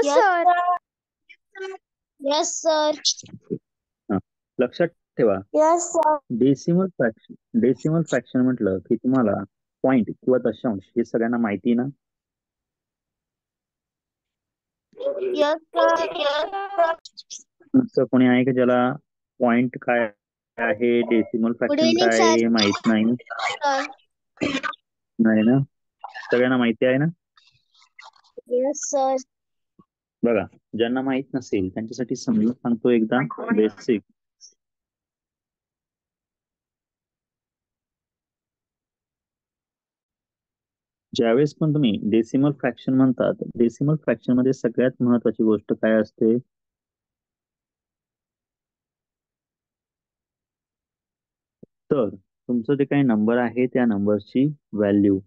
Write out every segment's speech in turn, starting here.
Sir. Yes sir. लक्षात ठेवा, yes sir. Decimal fraction म्हटलं की तुम्हाला पॉइंट किंवा दशांश हे सगळ्यांना माहिती ना. Yes sir. असं कोणी आहे की ज्याला पॉइंट काय आहे, डेसिमल फ्रॅक्शन काय आहे हे माहित नाही? नाही ना, सगळ्यांना माहिती आहे ना. Yes sir. बघा, ज्यांना माहित नसेल त्यांच्यासाठी समजून सांगतो एकदा बेसिक. ज्यावेळेस पण तुम्ही डेसिमल फ्रॅक्शन म्हणतात, डेसिमल फ्रॅक्शन मध्ये सगळ्यात महत्वाची गोष्ट काय असते? तर तुमचं जे काही नंबर आहे त्या नंबरची व्हॅल्यू,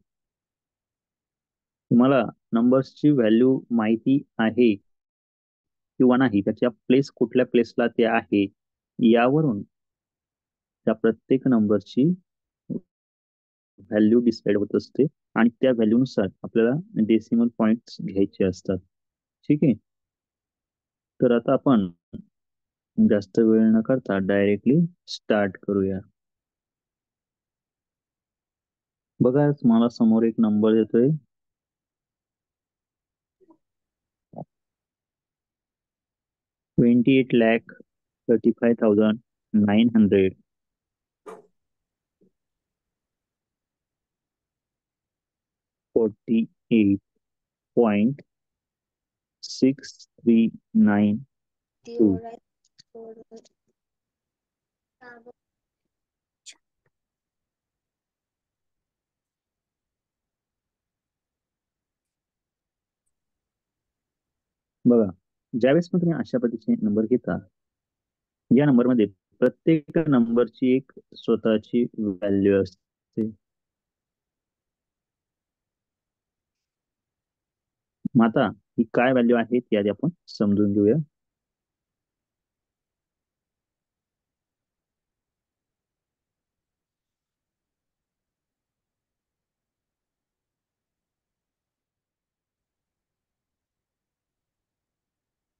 तुम्हाला नंबर्सची व्हॅल्यू माहिती आहे किंवा नाही, त्याच्या प्लेस कुठल्या प्लेसला ते आहे, यावरून त्या प्रत्येक नंबरची व्हॅल्यू डिसाइड होत असते आणि त्या व्हॅल्यूनुसार आपल्याला डेसिमल पॉइंट्स घ्यायचे असतात. ठीक आहे, तर आता आपण जास्त वेळ न करता डायरेक्टली स्टार्ट करूया. बघा, मला समोर एक नंबर येतोय 28,35,900. $48.639. बघा, ज्यावेळेस पण तुम्ही अशा पद्धतीचे नंबर घेता, या नंबर मध्ये प्रत्येक नंबरची एक स्वतःची व्हॅल्यू असते. मग आता ही काय व्हॅल्यू आहे ती आधी आपण समजून घेऊया.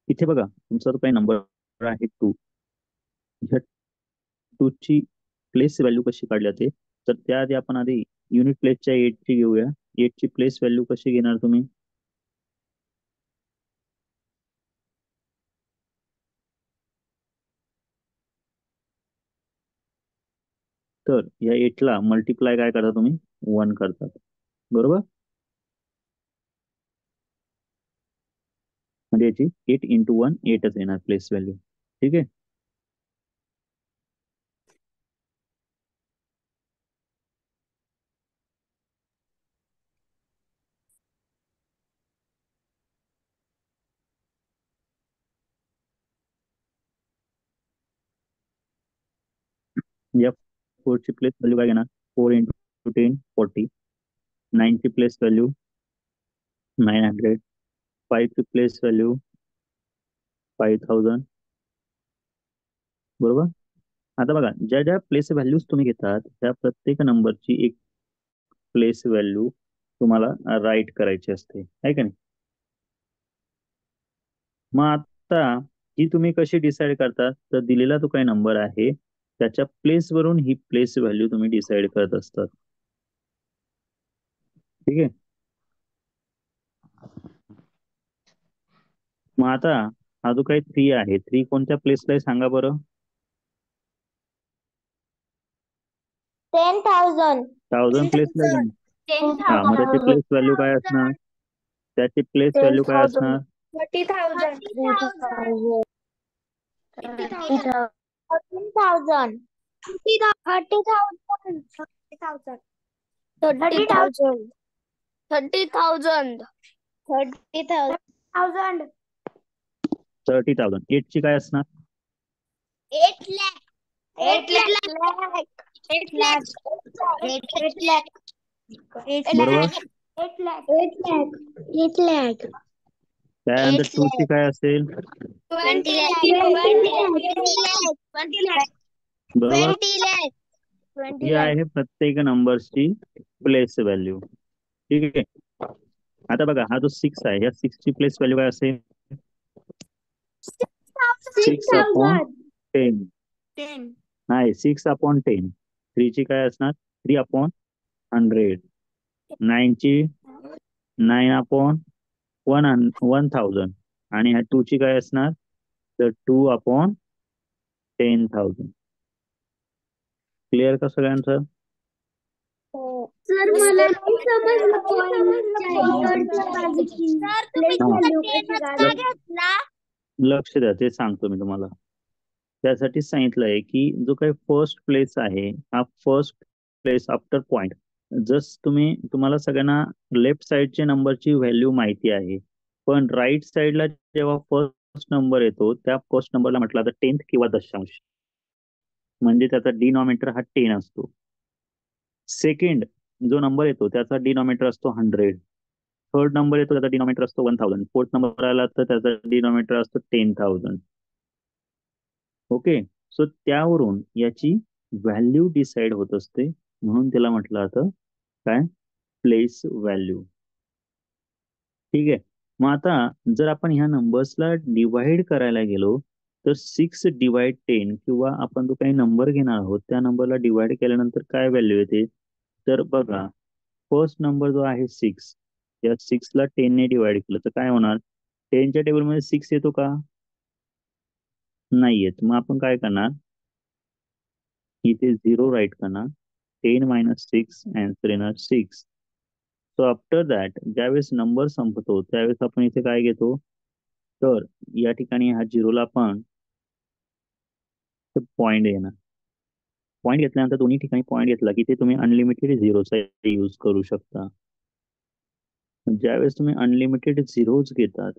इथे बघा, तुमचा जो काही नंबर आहे 2, ह्या 2 ची प्लेस व्हॅल्यू कशी काढली जाते, तर त्याआधी आपण आधी युनिट प्लेसच्या 8 ची घेऊया. 8 ची प्लेस व्हॅल्यू कशी घेणार तुम्ही? तर या 8 ला मल्टिप्लाय काय करता तुम्ही? 1 करतात, बरोबर. म्हणजे याची 8 इंटू 1 8च येणार प्लेस व्हॅल्यू. ठीक आहे, या 4 ची प्लेस व्हॅल्यू काय घेणार? 4 इंटू 10 40. 9 ची प्लेस व्हॅल्यू 900. 5 ची प्लेस व्हॅल्यू 5000, बरोबर. आता बघा, ज्या ज्या प्लेस व्हॅल्यूज तुम्ही घेतात त्या प्रत्येक नंबरची एक प्लेस व्हॅल्यू तुम्हाला राईट करायची असते, आहे का नाही. मग आता ही तुम्ही कशी डिसाइड करता, तर दिलेला तो काही नंबर आहे त्याच्या प्लेस वरून ही प्लेस व्हॅल्यू तुम्ही डिसाइड करत असतात. ठीक आहे, मग आता हा जो काही 3 आहे, 3 कोणत्या प्लेसला आहे सांगा बरं? 10,000. 1000 प्लेसला आहे का नाही? हा, मग त्याची प्लेस व्हॅल्यू काय असणार? त्याची प्लेस व्हॅल्यू काय असणार? 30,000. 30,000. 30,000. 30,000. 30,000. 30,000. 30,000. 30,000. 30,000. 8 ची काय असणार? 8 lakh. 8 lakh. 8 lakh. 8 lakh. 8 बरोबर. lakh. 8 lakh. 8 lakh. 8 lakh. त्यानंतर 2 ची काय असेल? 20 lakh. 20 lakh. 20 lakh. बरोबर. 20 lakh. 20 ही lakh. आहे प्रत्येक नंबरची प्लेस व्हॅल्यू. ठीक आहे, आता बघा, हा जो 6 आहे, या 6 ची प्लेस व्हॅल्यू काय असेल? 6 अपॉन 10 10. नाही 6 अपॉन 10. 3 ची काय असणार 3 अपॉन 100. 9 ची 9 अपॉन 1000 आणि ह्या 2 ची काय असणार तर 2 अपॉन 10,000. क्लिअर का सगळ्यांचं? सर मला नाही समजलं पॉइंटच्या इकडच्या बाजूची प्लेस व्हॅल्यू कशी काढायची. लक्ष द्या ते सांगतो मी तुम्हाला. त्यासाठी सांगितलंय की जो काही फर्स्ट प्लेस आहे हा फर्स्ट प्लेस आफ्टर पॉइंट. जस तुम्हाला सगळ्यांना लेफ्ट साइडचे नंबरची व्हॅल्यू माहिती आहे, पण राईट साइडला जेव्हा फर्स्ट नंबर येतो त्या फर्स्ट नंबरला म्हटलं तर 10th किंवा दशांश, म्हणजे त्याचा डिनॉमिनेटर हा 10 असतो. सेकंड जो नंबर येतो त्याचा डिनॉमिनेटर असतो 100. थर्ड नंबर येतो त्याचा डिनॉमिनेटर असतो 1000. फोर्थ नंबर आला तर त्याचा डिनॉमिनेटर असतो 10,000. ओके, सो त्यावरून याची व्हॅल्यू डिसाइड होत असते, म्हणून त्याला म्हटलं जातं काय प्लेस व्हॅल्यू. ठीक आहे. मग आता जर आपण ह्या नंबर्सला डिवाइड करायला गेलो तर 6 डिवाइड 10 किंवा आपण जो काही नंबर घेणार आहोत त्या नंबरला डिवाइड केल्यानंतर काय व्हॅल्यू येते तर बघा, फर्स्ट नंबर जो आहे 6, या 6 ला 10 ने डिवाइड केलं तर काय होणार 10च्या टेबलमध्ये 6 येतो का नाही येत. मग आपण काय करणार इथे 0 राईट करणार. 10 मायनस 6 आन्सर येणार 6. सो आफ्टर दॅट ज्यावेळेस नंबर संपतो त्यावेळेस आपण इथे काय घेतो तर या ठिकाणी ह्या झिरोला आपण पॉइंट येणार. पॉइंट घेतल्यानंतर दोन्ही ठिकाणी पॉइंट घेतला की ते तुम्ही अनलिमिटेड झिरोचा यूज करू शकता. ज्यावेळेस तुम्ही अनलिमिटेड झिरोज घेतात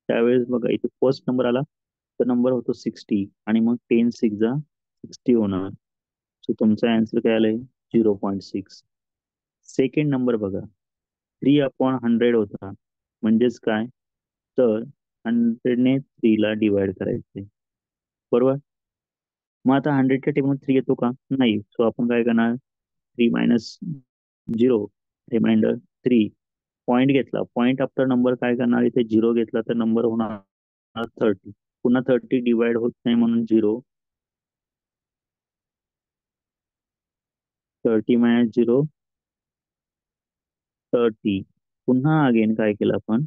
त्यावेळेस बघा इथे फर्स्ट नंबर आला तर नंबर होतो 60 आणि मग 10 6 जा 60 होणार. सो तुमचा आन्सर काय आलाय 0.6. सेकंड नंबर बघा 3 अपॉन 100 होता, म्हणजेच काय तर 100 ने 3 ला डिवाइड करायचे बरोबर. मग आता 100च्या टेबलमध्ये 3 येतो का नाही. सो आपण काय करणार 3 मायनस 0 रिमाइंडर 3 पॉइंट घेतला. पॉइंट आफ्टर नंबर काय करणार इथे 0 घेतला तर नंबर होणार 30. पुन्हा 30 डिवाइड होत नाही म्हणून 0. 30 मायनस 0 30. पुन्हा अगेन काय केलं आपण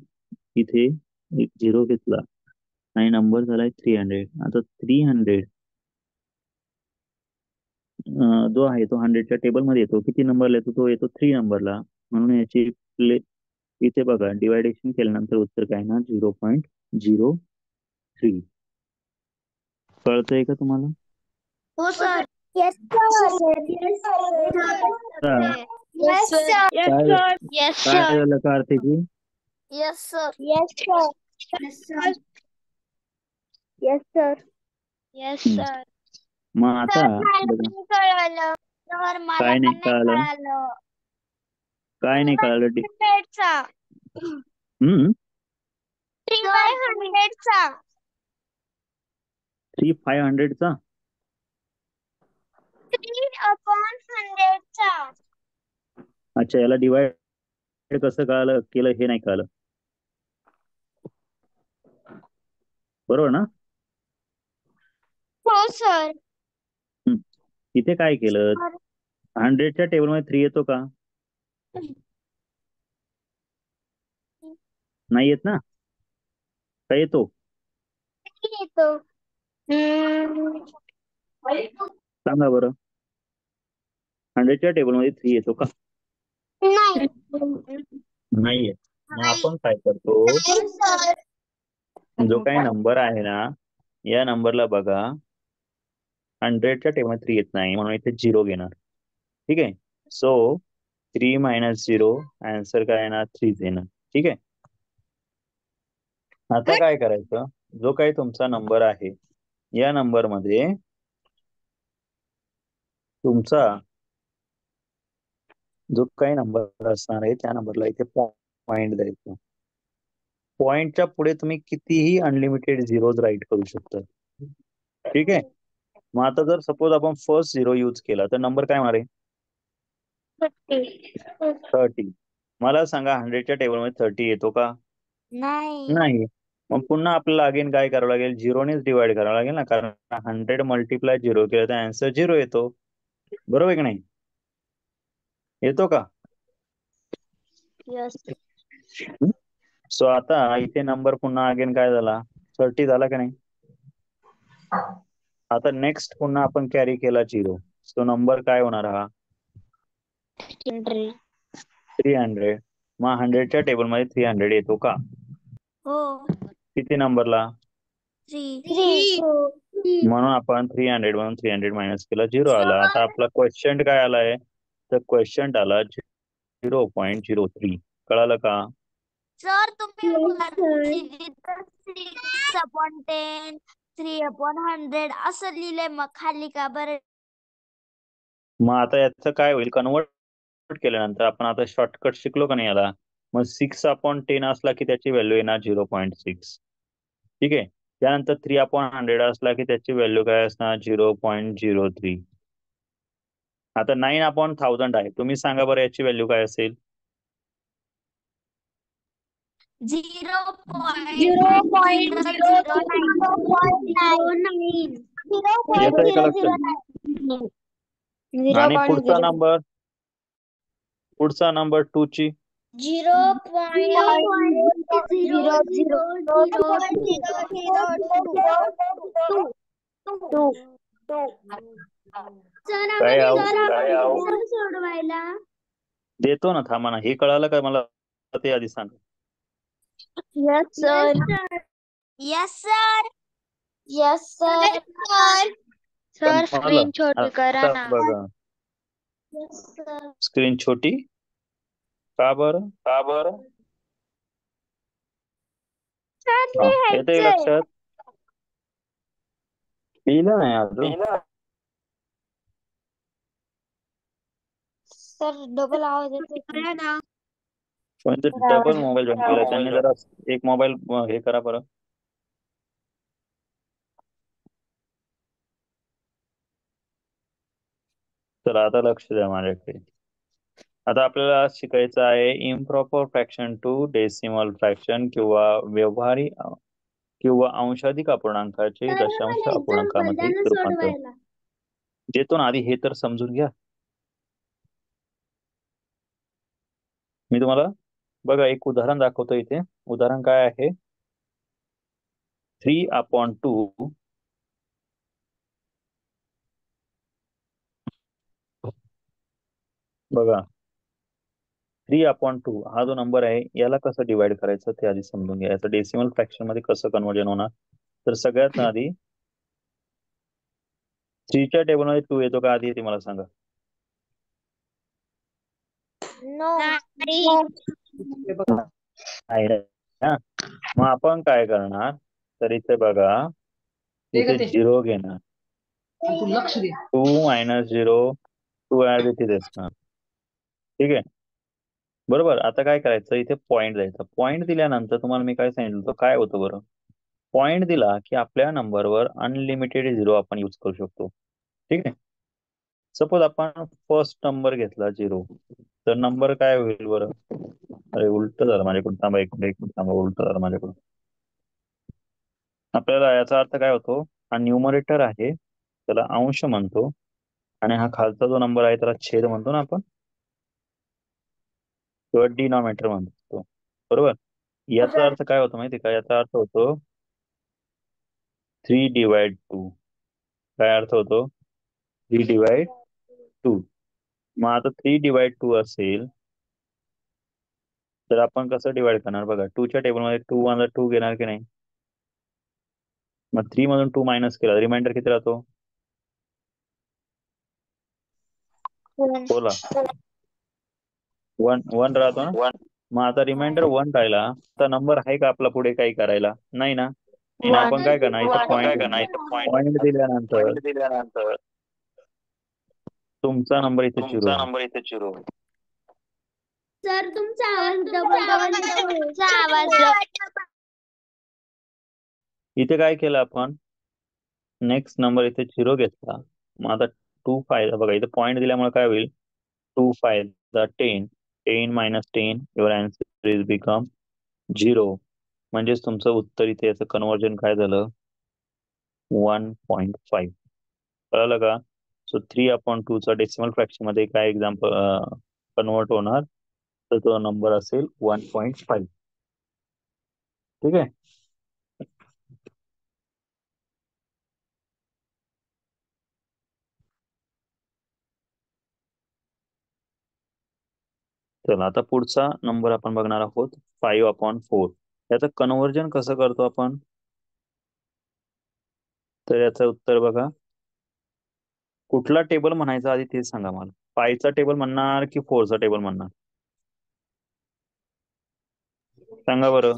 इथे एक 0 घेतला आणि नंबर झालाय 300. आता 300 जो आहे तो 100च्या टेबलमध्ये येतो. किती नंबरला येतो तो येतो 3 नंबरला, म्हणून याची इथे बघा डिवायडेशन केल्यानंतर उत्तर काय ना 0.03. कळतंय का तुम्हाला? हो sir. Yes, sir. Yes, sir. Yes काय sir. झालं का आरतीची? Yes, sir. Yes, sir. Yes sir. Yes, sir. Yes हम्म. sir. मग आता मला बघा पण कळलं. सर मला काय पण नाही नाही कळालं. कळालं. काय नाही कळालं 300चा. हम्म 3/100चा. 3/500चा 3/100चा. अच्छा, याला डिवाइड कसं कळालं केलं हे नाही कळालं बरोबर ना. हो सर. हम्म. इथे काय केलं 100च्या टेबलमध्ये 3 येतो का नाही येत ना. काय येतो येतो. सांगा बरं. 100च्या टेबलमध्ये 3 येतो का नाही. नाही येत. मग आपण काय करतो नाही सर. जो काही नंबर आहे ना या नंबरला बघा 100च्या टेबलमध्ये 3 येत नाही म्हणून इथे 0 घेणार. ठीक आहे. सो 3 मायनस 0 आन्सर काय येणार 3 येणार. ठीक आहे. आता काय करायचं जो काही तुमचा नंबर आहे या नंबर मध्ये तुमचा जो काही नंबर असणार आहे त्या नंबरला इथे पॉइंट द्यायचा. पॉइंटच्या पुढे तुम्ही कितीही अनलिमिटेड झिरोज राईट करू शकता. ठीक आहे. मग आता जर सपोज आपण फर्स्ट 0 यूज केला तर नंबर काय होणार आहे 30. मला सांगा 100च्या टेबलमध्ये 30 येतो का नाही. नाही. मग पुन्हा आपल्याला अगेन काय करावं लागेल, झिरोनेच डिवाइड करावं लागेल ना, कारण 100 मल्टिप्लाय 0 केलं तर आन्सर 0 येतो. बरोबर की नाही? येतो का? यस. सो आता इथे नंबर पुन्हा अगेन काय झाला, 30 झाला का नाही? आता नेक्स्ट पुन्हा आपण कॅरी केला 0, सो नंबर काय होणार हा 300. मग 100च्या टेबलमध्ये 300 येतो का? हो. किती नंबरला? 3. म्हणून आपण 300 म्हणून 300 मायनस केला, 0 आला. आता आपला क्वेश्चन काय आलाय, तर क्वेश्चन आला 0.03. कळालं का? सर तुम्ही Yes, sir. 6/10 3/100 असं लिहिलंय, मग खाली का बरं? मग आता याचं काय होईल, कन्वर्ट केल्यानंतर आपण आता शॉर्टकट शिकलो का नाही याला, मग 6/10 असला की त्याची व्हॅल्यू येणार 0.6. ठीक आहे. त्यानंतर 3/100 असला की त्याची व्हॅल्यू काय असणार 0.03. आता 9/1000 आहे, तुम्ही सांगा बरं याची व्हॅल्यू काय असेल? 0.009. येतंय का लक्षात? आणि पुढचा नंबर 2 ची 0.00002. सर काय आपण सोडवायला देतो ना, थांबा ना. हे कळालं का मला ते आधी सांग. Yes sir. Yes sir. Yes sir. Sir screen छोटी करा आता ना. बघा, स्क्रीन छोटी का बरं? येते लक्षात? लिहिलं नाही अजून? सर डबल आवाज येतो ना. कोणतं डबल मोबाईल जॉईन केला त्यांनी, जरा एक मोबाईल हे करा बरं. चला आता लक्ष द्या माझ्याकडे. आता आपल्याला शिकायचं आहे improper fraction to decimal fraction, किंवा व्यवहारी किंवा अंशाधिक अपूर्णांकाचे दशांश अपूर्णांकामध्ये रूपांतर. सोडवायला देतो ना, आधी हे तर समजून घ्या. मी तुम्हाला बघा एक उदाहरण दाखवतो इथे. उदाहरण काय आहे, 3/2 बघा, 3/2 हा जो नंबर आहे याला कसं डिवाइड करायचं ते आधी समजून घ्या. याचं डेसिमल फ्रॅक्शन मध्ये कसं कन्वर्जन होणार, तर सगळ्यात आधी 3च्या टेबलमध्ये 2 येतो का आधी, ते मला सांगा. नाही ना. मग आपण काय करणार, तर इथे बघा, इथे 0 घेणार, 2 - 0 2 ऍज इट इज असणार. ठीक आहे, बरोबर. आता काय करायचं, इथे पॉईंट द्यायचा. पॉईंट दिल्यानंतर तुम्हाला मी काय सांगितलं होतं, काय होतं बरं, पॉईंट दिला की आपल्या नंबरवर अनलिमिटेड 0 आपण यूज करू शकतो. ठीक आहे. सपोज आपण फर्स्ट नंबर घेतला 0, तर नंबर काय होईल बरं? अरे उलट झालं माझ्याकडून, थांबा एक मिनिट थांबा, उलट झालं माझ्याकडून. आपल्याला याचा अर्थ काय होतो, हा न्यूमरेटर आहे त्याला अंश म्हणतो, आणि हा खालचा जो नंबर आहे त्याला छेद म्हणतो ना आपण, किंवा डिनॉमिनेटर म्हणतो. बरोबर. याचा अर्थ काय होतो माहिती का, याचा अर्थ होतो 3/2. काय अर्थ होतो, 3/2. मग आता 3/2 असेल तर आपण कसं डिवाइड करणार बघा, 2च्या टेबलमध्ये 2 1 2 घेणार की नाही. मग 3 मधून 2 मायनस केला, रिमाइंडर किती राहतो? बोला. 1 राहतो ना. मग आता रिमाइंडर 1 राहिला, तर नंबर आहे का आपला पुढे काही करायला? नाही ना. मग आपण काय करणार, इथं पॉईंट दिल्यानंतर तुमचा नंबर इथे चिरू. सर तुमचा आवाज डबल इथे काय केलं आपण, नेक्स्ट नंबर इथे 0 घेतला. मग आता 2 फायदा बघा, इथे पॉईंट दिल्यामुळे काय होईल, 2 फायदा 10 10 - 10 युअर आन्सर इज बिकम 0. म्हणजेच तुमचं उत्तर इथे याचं कन्वर्जन काय झालं 1.5. कळलं का? सो 3/2 चा डेसिमल फ्रॅक्शन मध्ये काय एक्झाम्पल कन्वर्ट होणार, तर तो नंबर असेल 1.5. ठीक आहे. चला आता पुढचा नंबर आपण बघणार आहोत 5/4. याचं कन्वर्जन कसं करतो आपण, तर याचं उत्तर बघा. कुठला टेबल म्हणायचा आधी ते सांगा मला. 5चा टेबल म्हणणार की 4चा टेबल म्हणणार, सांगा बरं.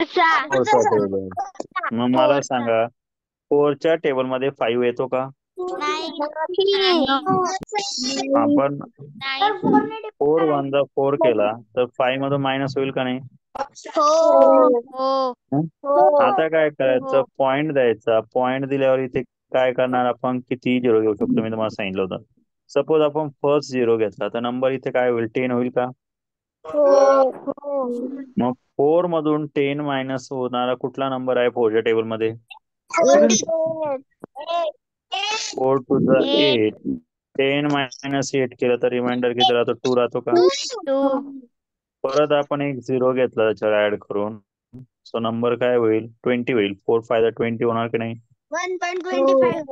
4चा टेबल. मग मला सांगा 4च्या टेबल मध्ये 5 येतो का? आपण 4 केला तर 5 मधून मायनस होईल का नाही? आता काय करायचं, पॉइंट द्यायचा. पॉइंट दिल्यावर इथे काय करणार आपण, किती झिरो घेऊ शकतो मी तुम्हाला सांगितलं होतं. सपोज आपण फर्स्ट 0 घेतला तर नंबर इथे काय होईल, 10 होईल का? मग 4 मधून 10 मायनस होणारा कुठला नंबर आहे 4च्या टेबल मध्ये? 4 to the 8. 10 मायनस 8 केलं तर रिमाइंडर किती राहतो, 2 राहतो का? परत आपण एक 0 घेतला त्याच्यावर ऍड करून, सो नंबर काय होईल, 20 होईल. 4 5 20 होणार की नाही? 1.25.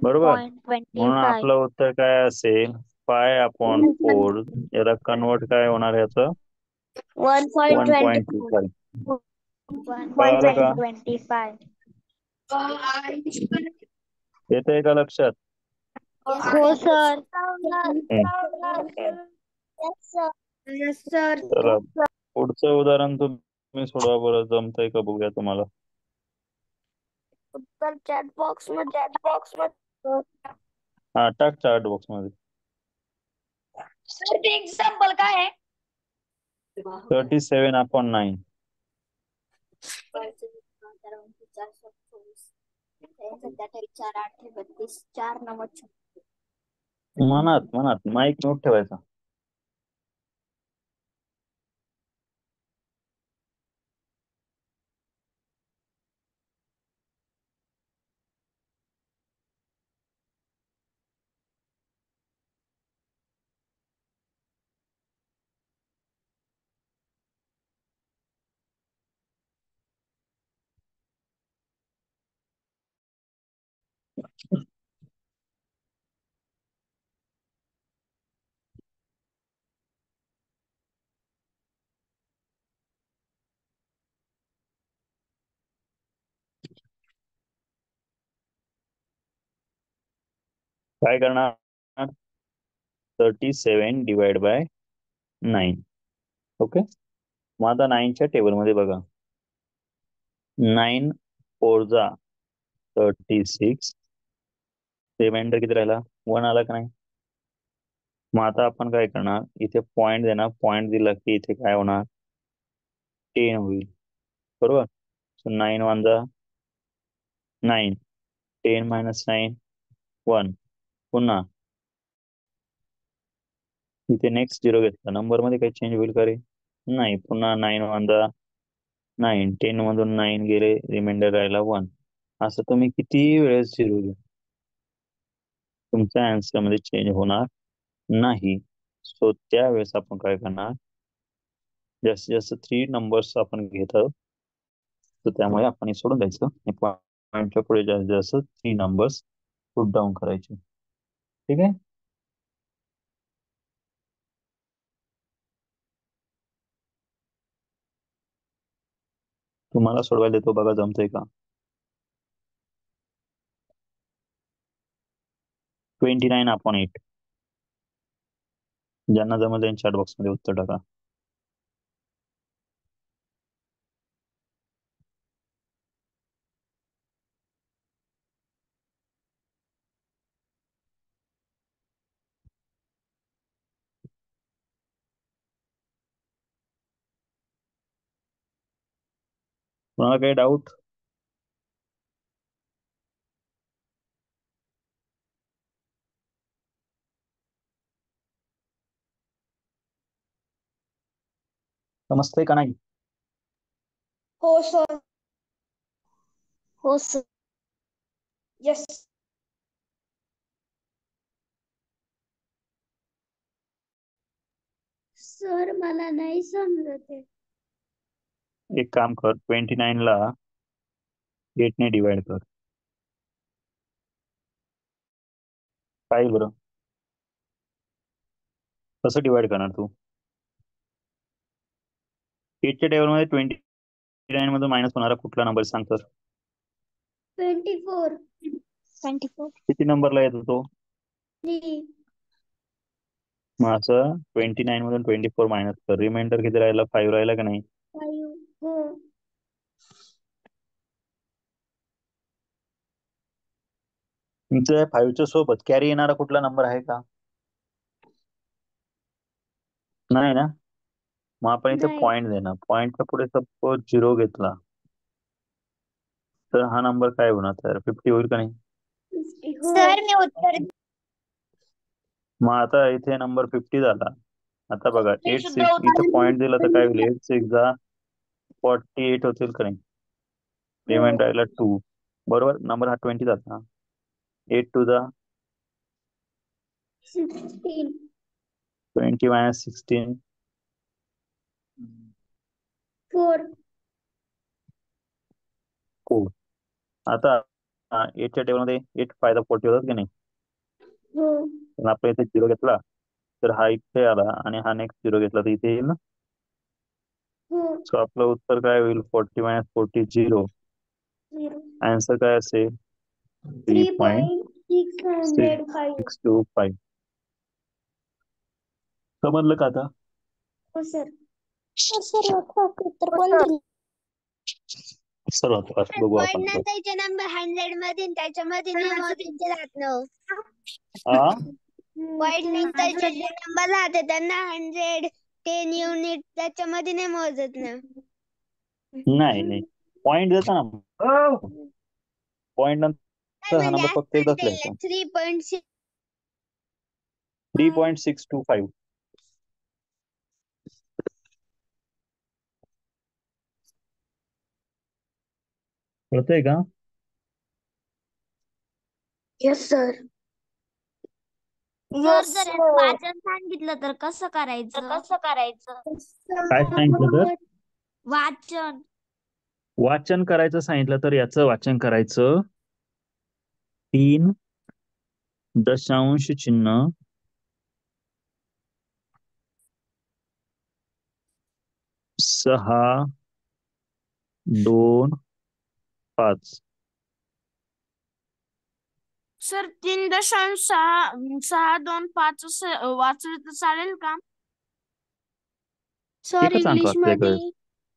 बरोबर. म्हणून आपलं उत्तर काय असेल, 5/4. याला कन्वर्ट काय होणार याचं 1.25. कळालं का? 1.25. येतंय का लक्षात? हो सर. चला पुढचं उदाहरण तुम्ही सोडवा बरं, जमतंय का बघूया तुम्हाला. उत्तर चॅट बॉक्स मध्ये. हा टाक चार्ट बॉक्स मध्ये. सर ते एक्झाम्पल काय आहे? 37/9. मनात माईक नोट ठेवायचा. काय करणार, 37/9. ओके. मग आता 9च्या टेबल मध्ये बघा, 9 4 जा 36. रिमाइंडर किती राहिला, 1 आला का नाही? मग आता आपण काय करणार, इथे पॉइंट देणार. पॉइंट दिला की इथे काय होणार, 10 होईल. बरोबर. सो 9 1 जा 9. 10 मायनस 9 1. पुन्हा इथे नेक्स्ट 0 घेतला, नंबर मध्ये काही चेंज होईल का रे? नाही. पुन्हा 9 1 जा 9. 10 मधून 9 गेले, रिमाइंडर राहिला 1. असं तुम्ही किती वेळेस 0 घ्या, तुमच्या आन्सर मध्ये चेंज होणार नाही. सो त्यावेळेस आपण काय करणार, जास्तीत जास्त 3 नंबर्स आपण घेत आहोत, तर त्यामुळे आपण हे सोडून द्यायचं. पॉईंटच्या पुढे जास्तीत जास्त 3 नंबर्स पुट डाऊन करायचे. ठीक आहे. तुम्हाला सोडवायला देतो बघा, जमतंय का. 29/8. ज्यांना जमलं त्यांनी चॅट बॉक्स मध्ये उत्तर टाका. कोणाला काही डाऊट? समजतंय का नाही? हो सर. हो सर. यस. सर मला नाही समजत आहे. एक काम कर, 29 ला 8 ने डिवाइड कर. काय बरं, कसं डिवाइड करणार तू? 8च्या टेबलमध्ये 29 मधून मायनस होणारा कुठला नंबर सांग तर? 24. किती नंबरला येतो तो? 3. मग असं 29 मधून 24 मायनस कर, रिमाइंडर किती राहिला? 5 राहिला का नाही? 5. हो. तुमच्या 5च्या सोबत कॅरी येणारा कुठला नंबर आहे का? नाही ना. मग आपण इथे नाही. पॉइंट देणार, पॉइंटच्या पुढे सपोज 0 घेतला तर हा नंबर काय होणार? तर 50 होईल का नाही? हो. सर मी उत्तर मग आता इथे नंबर 50 झाला. आता बघा मी 8 सुद्धा 6 उत्तर इथं पॉइंट दिला तर काय होईल? 8 6 जा 48 होतील का नाही? पेमेंट राहिला 2, बरोबर. नंबर हा 20 जाता. 8 2 जा 16. 20 मायनस 16 4. 4. आता 8च्या टेबलमध्ये 8 फायदा 40 होतात की नाही? हो. पण आपण इथे 0 घेतला तर हा इथे आला आणि हा नेक्स्ट 0 घेतला तर इथे येईल ना. हो. सो आपलं उत्तर काय होईल? 40 मायनस 40 0. 0. आन्सर काय असेल? 3.605. 3.625. समजलं का आता? हो सर. सर उत्तर कोण दिलं? सर्व बघू आपण. नंतरचे नंबर 100 मध्ये त्याच्यामध्ये नाही मोजायचे राहत ना. पॉइंट नंतरचे जे नंबर राहते त्यांना 100 10 युनिट त्याच्यामध्ये नाही मोजत ना. नाही नाही, पॉइंट देता ना. पॉइंट नंतर हा नंबर फक्त एकदाच लिहायचा. 3.6. 3.625. कळतंय का? Yes sir. सर जर याचं वाचन सांगितलं तर कसं करायचं? काय सांगितलं तर? वाचन. वाचन करायचं सांगितलं तर याचं वाचन करायचं 3 दशांश चिन्ह 6 2 5. सर 3.625 असं वाचलं तर चालेल का? सर एकच अंक इंग्लिश वाचले मध्ये.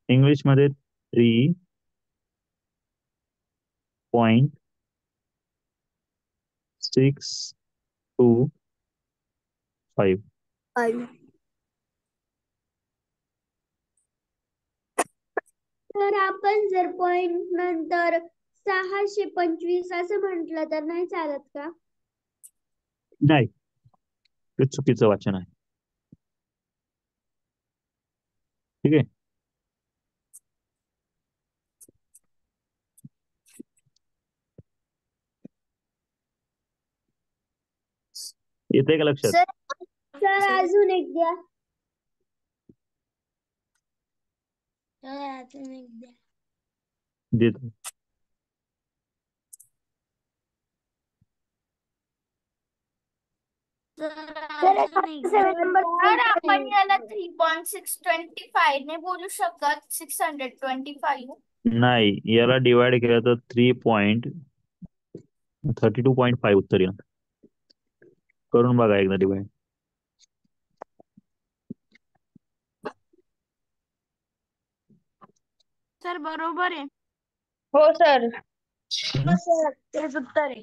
इंग्लिश मध्ये 3.625. तर आपण जर पॉइंट नंतर 625 असं म्हटलं तर नाही चालत का? नाही, ते चुकीचं वाचन आहे. ठीक आहे. येते का लक्षात? सर अजून एक द्या. देतो. सर आपण याला 3.625 ने बोलू शकत 625. नाही, याला डिवाइड केलं तर 3.32.5 उत्तर येईल. करून बघा एकदा डिवाइड. सर बरोबर आहे. हो सर. तेच उत्तर आहे.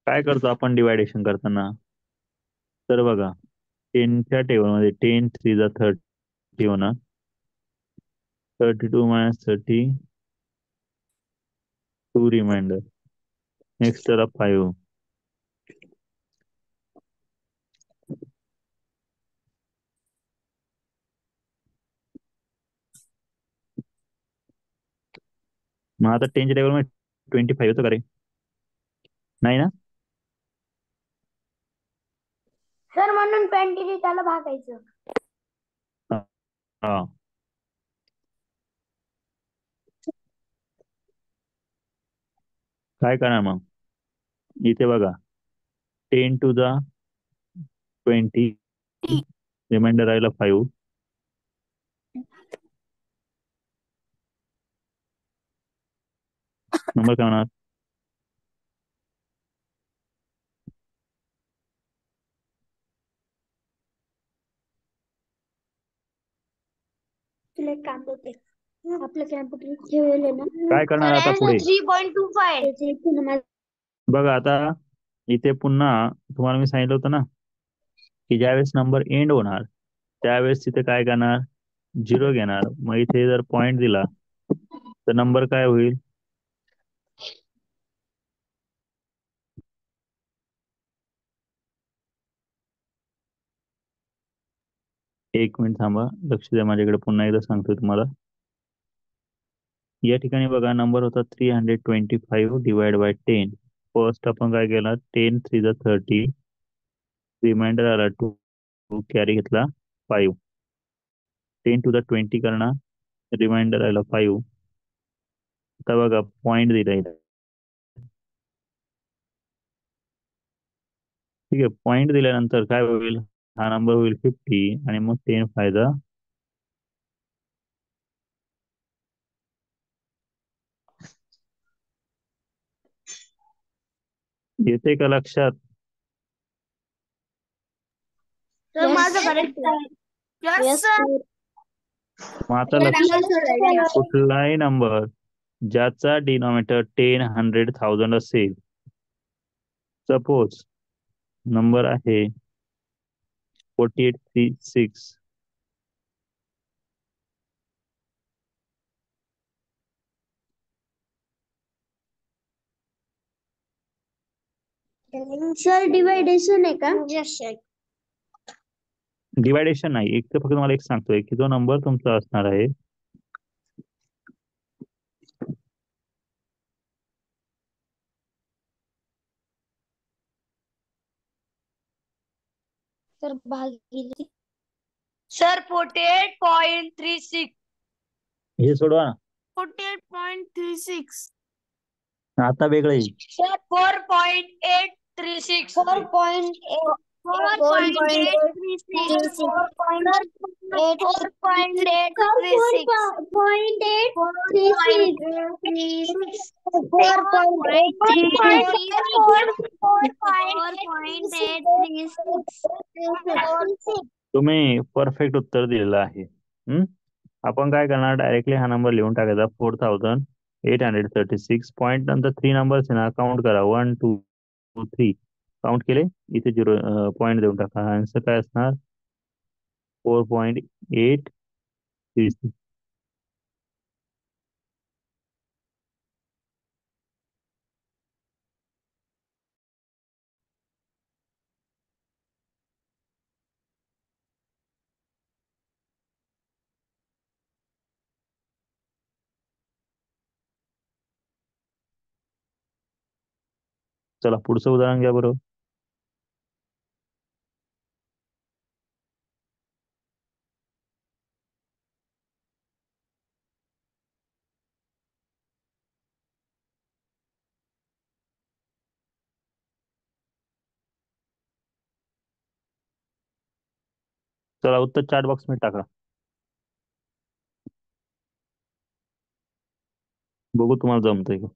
काय करतो आपण डिवायडेशन करताना? तर बघा 10च्या टेबलमध्ये 10 3 जा 30 होणार. 32 मायनस 30 2 रिमाइंडर. नेक्स्ट त्याला 5. मग आता 10च्या टेबल मध्ये 25 होतं का रे? नाही ना? सर म्हणून 20 त्याला भागायचं. हा. काय करणार मग? इथे बघा 10 to the 20, रिमाइंडर राहिला 5. नंबर काय होणार? तुला एक काम करते, आपलं कॅम्प्युटर ठेवले ना, काय करणार आता पुढे? 3.25 बघा आता इथे पुन्हा तुम्हाला मी सांगितलं होतं ना की ज्यावेळेस नंबर एंड होणार त्यावेळेस तिथे काय करणार? 0 घेणार. मग इथे जर पॉइंट दिला तर नंबर काय होईल? एक मिनिट थांबा, लक्ष द्या माझ्याकडे, पुन्हा एकदा सांगतोय तुम्हाला. या ठिकाणी बघा नंबर होता 325 डिवाइड बाय 10. फर्स्ट आपण काय केला? 10 3 30, रिमाइंडर आला 2, कॅरी घेतला 5. 10 to the 20 करणार, रिमाइंडर आला 5. आता बघा पॉइंट दिला इथे. ठीक आहे, पॉइंट दिल्यानंतर काय होईल? हा नंबर होईल 50 आणि मग 10 फायदा. येते का लक्षात? तर माझं करेक्ट आहे. Yes, sir. मग आता लक्ष, कुठलाही नंबर ज्याचा डिनॉमिनेटर 10, 100, 1000 असेल, सपोज नंबर आहे 4836, सर डिवायडेशन आहे का? डिवायडेशन नाही, एक तर फक्त तुम्हाला एक सांगतोय की जो नंबर तुमचा असणार आहे तर भागिले सर 48.36. हे सोडवा ना. 48.36. आता वेगळं येईल. सर 4.836. 4.836. 4.836. तुम्ही परफेक्ट उत्तर दिलेलं आहे. आपण काय करणार? डायरेक्टली हा नंबर लिहून टाकायचा, 4836. पॉईंट नंतर 3 नंबर्स आहे ना, काउंट करा, 1 2 3. काउंट केले, इथे 0 पॉईंट देऊन टाका. आन्सर काय असणार? 4.836. चला पुढचं उदाहरण घ्या बरोबर. चला उत्तर चॅट बॉक्स मध्ये टाका, बघू तुम्हाला जमतंय का.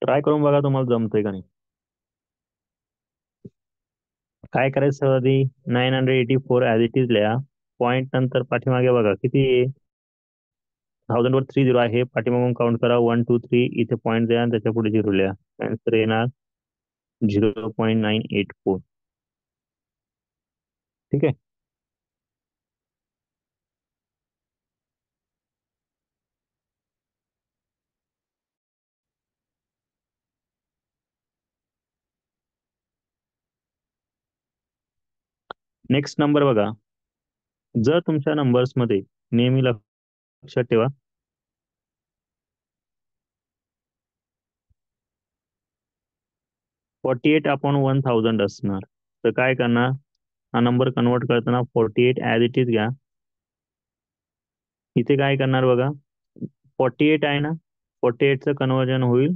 ट्राय करून बघा तुम्हाला जमतंय का नाही. काय करायचं आधी 984 ऍज इट इज लिहा. पॉईंट नंतर पाठीमागे बघा किती 1000 वर 30 आहे. पाठीमागून काउंट करा 1 2 3. इथे पॉईंट द्या आणि त्याच्या पुढे 0 लिहा. आन्सर येणार 0.984. ठीक आहे. नेक्स्ट नंबर बघा. जर तुमच्या नंबर्स मध्ये नेहमी लक्षात ठेवा 48/1000 असणार. तर काय करणार, हा नंबर कन्वर्ट करताना 48 ऍज इट इज घ्या. इथे काय करणार बघा, 48 आहे ना, 48चं कन्वर्जन होईल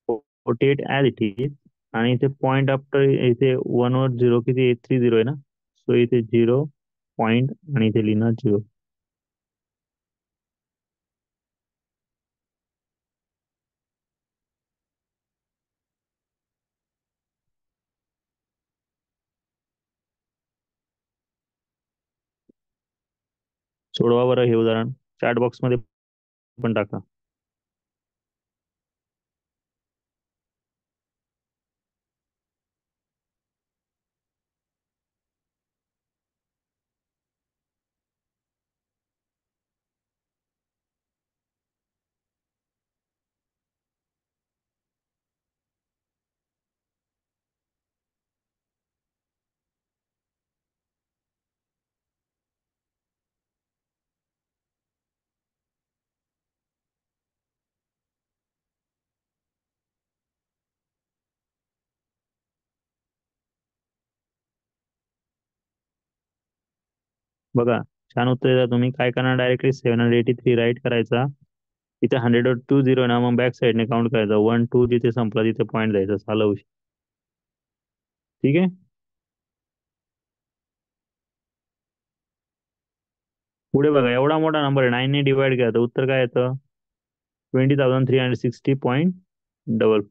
48 ऍज इट इज. आणि इथे पॉइंट आफ्टर इथे 1 वर 0 किती 30 आहे ना, सो इथे 0 पॉइंट आणि इथे लिहिणार 0. सोडवा बरं हे उदाहरण, चॅट बॉक्स मध्ये पण टाका. बघा छान उत्तर देता तुम्ही. काय करणार, डायरेक्टली 783 राईट करायचा. इथे 102 0 ना, मग बॅक साईडने काउंट करायचा 1 2, जिथे संपला तिथे पॉईंट द्यायचा, झालं विषय. ठीक आहे. पुढे बघा, एवढा मोठा नंबर आहे, 9 ने डिवाइड केला तर उत्तर काय येतं 20,360.44.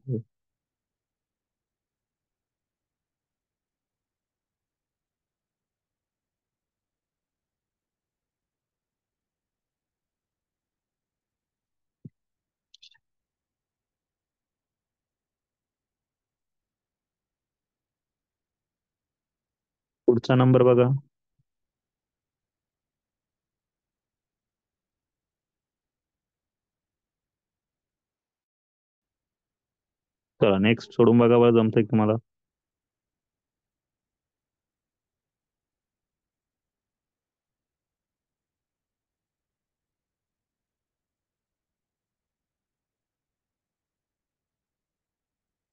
पुढचा नंबर बघा. चला नेक्स्ट सोडून बघा बरं, जमतंय का तुम्हाला.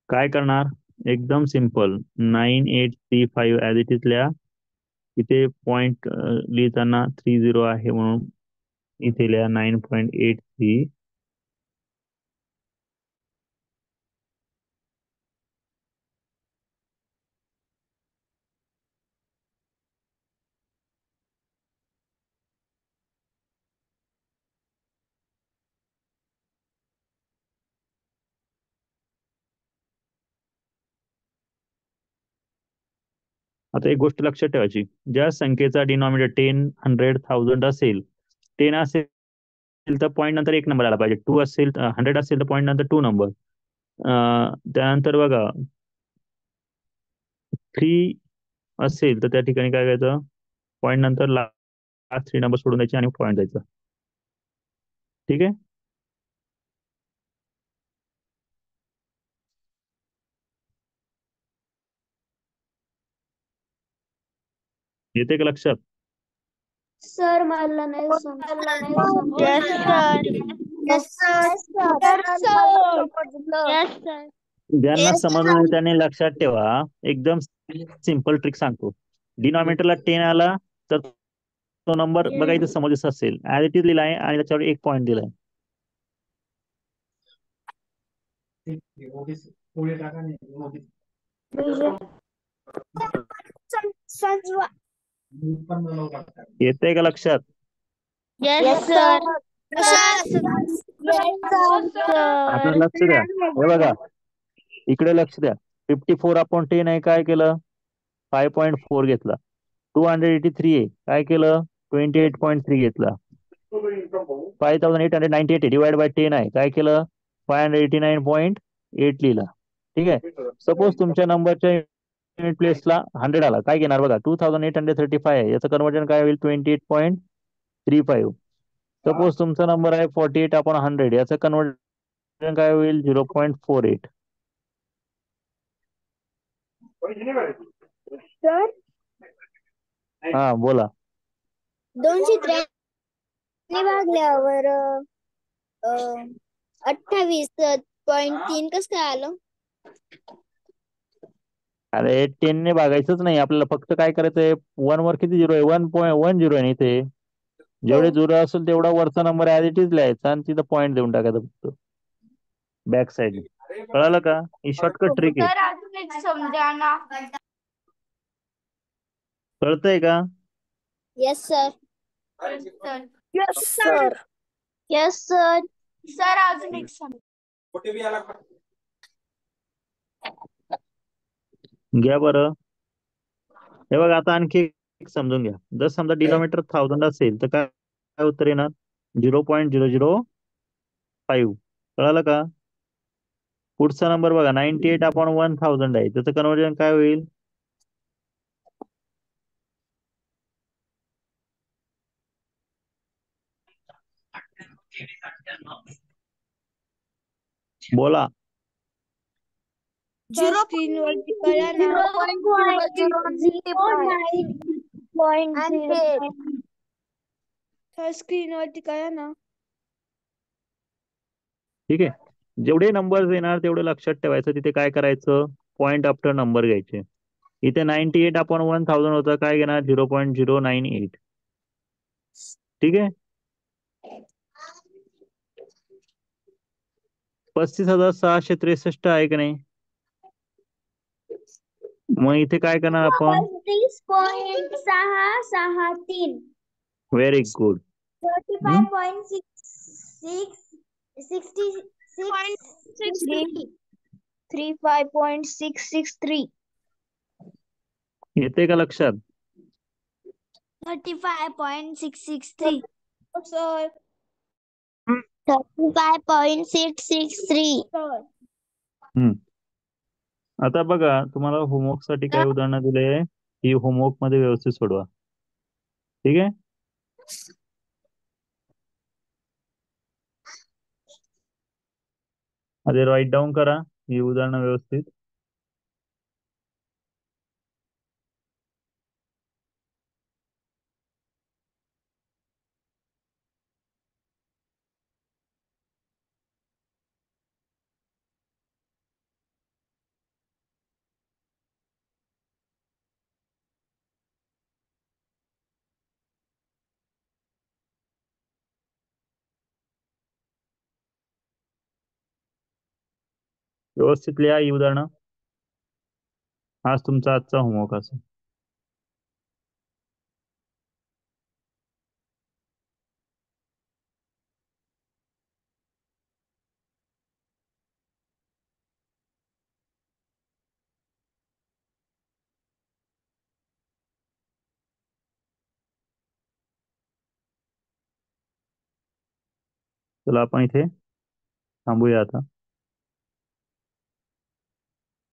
काय करणार, एकदम सिंपल 9835 ऍज इट इज लिहा. इथे पॉइंट लिहिताना 30 आहे म्हणून इथे लिहा 9.83. आता एक गोष्ट लक्षात ठेवायची, ज्या संख्येचा डिनॉमिनेटर 10 100 1000 असेल, 10 असेल तर पॉईंट नंतर एक नंबर आला पाहिजे. 2 असेल 100 असेल तर पॉईंट नंतर 2 नंबर. त्यानंतर बघा 3 असेल तर त्या ठिकाणी काय करायचं, पॉईंट नंतर लास्ट 3 नंबर सोडून द्यायचे आणि पॉईंट द्यायचा. ठीक आहे. येते का लक्षात. सर मला नाही समजलं. Yes, sir. Yes, sir. Yes, sir. ज्यांना Yes, समजलं नाही त्यांनी लक्षात ठेवा, एकदम सिंपल ट्रिक सांगतो. डिनॉमिनेटरला 10 आला तर तो नंबर बघा इथे समोरच असेल, ऍज इट इज लिहिलाय आणि त्याच्यावर एक पॉईंट दिलाय. येते का लक्षात. Yes, sir. sir. आता लक्ष द्या, हे बघा इकडे लक्ष द्या. 54/10 आहे, काय केलं 5.4 घेतला. 283 आहे, काय केलं 28.3 घेतला. 5898 डिवाइड बाय 10 आहे, काय केलं 589.8 लिहिला. ठीक आहे. सपोज तुमच्या नंबरच्या युनिट प्लेसला 100 आला, काय घेणार बघा 2835 आहे, याचं कन्वर्जन काय होईल 28.35. सपोज तुमचा नंबर आहे 48/100, याचं कन्वर्जन काय होईल 0.48. सर हा बोला. 283 भागल्यावर 28.3 कसं काय आलं? अरे 10 ने भागायचंच नाही आपल्याला, फक्त काय करायचंय 1 वर किती झिरो आहे 1.10 आहे ना इथे. जेवढे झिरो असेल तेवढा वरचा नंबर ऍज इट इज लिहायचा आणि तिथं पॉईंट देऊन टाकायचा फक्त बॅक साईड. कळालं का? ही शॉर्टकट ट्रिक आहे. सर अजून एक समजा ना. कळतंय का? Yes sir. Sir yes sir. Yes sir. Sir अजून एक समजा. घ्या बरं. हे बघा आता आणखी एक समजून घ्या. जर समजा डिनॉमिनेटर 1000 असेल तर काय काय उत्तर येणार 0.005. कळालं का? पुढचा नंबर बघा 98/1000 आहे, त्याचं कन्वर्जन काय होईल बोला. स्क्रीनवरती कळा ना. 0.009. स्क्रीनवरती कळा ना. ठीक आहे. जेवढे नंबर येणार तेवढे लक्षात ठेवायचं, तिथे काय करायचं पॉईंट आफ्टर नंबर घ्यायचे. इथे 98/1000 होतं, काय घेणार 0.098. ठीक आहे. 35,663 आहे की नाही. मग इथे काय करणार आपण 35.663. Very good. 35.663. येते का लक्षात? 35.663. सर 35.663. आता बघा तुम्हाला होमवर्क साठी काय उदाहरणं दिले, ही होमवर्क मध्ये व्यवस्थित सोडवा. ठीक आहे. आधी राईट डाऊन करा ही उदाहरणं व्यवस्थित. व्यवस्थित लिहा ही उदाहरणं. हाच तुमचा आजचा होमवर्क असेल. चला आपण इथे थांबूया आता.